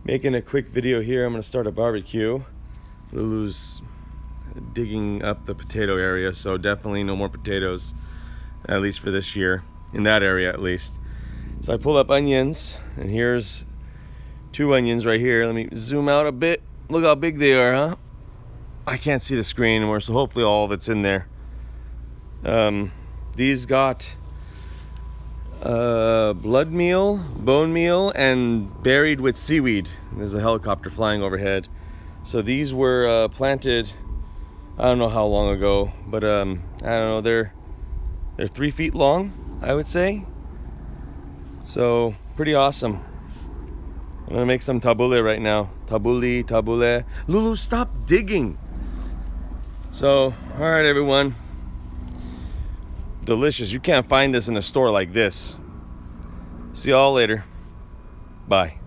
Making a quick video here. I'm gonna start a barbecue. Lulu's digging up the potato area, so definitely no more potatoes, at least for this year, in that area at least. So I pull up onions, and here's 2 onions right here. Let me zoom out a bit. Look how big they are, huh? I can't see the screen anymore, so hopefully all of it's in there. These got blood meal, bone meal, and buried with seaweed. There's a helicopter flying overhead. So these were planted, I don't know how long ago, but I don't know, they're 3 feet long, I would say. So pretty awesome. I'm gonna make some tabbouleh right now. Tabbouleh. Lulu, stop digging. So, all right, everyone. Delicious. You can't find this in a store like this. See y'all later. Bye.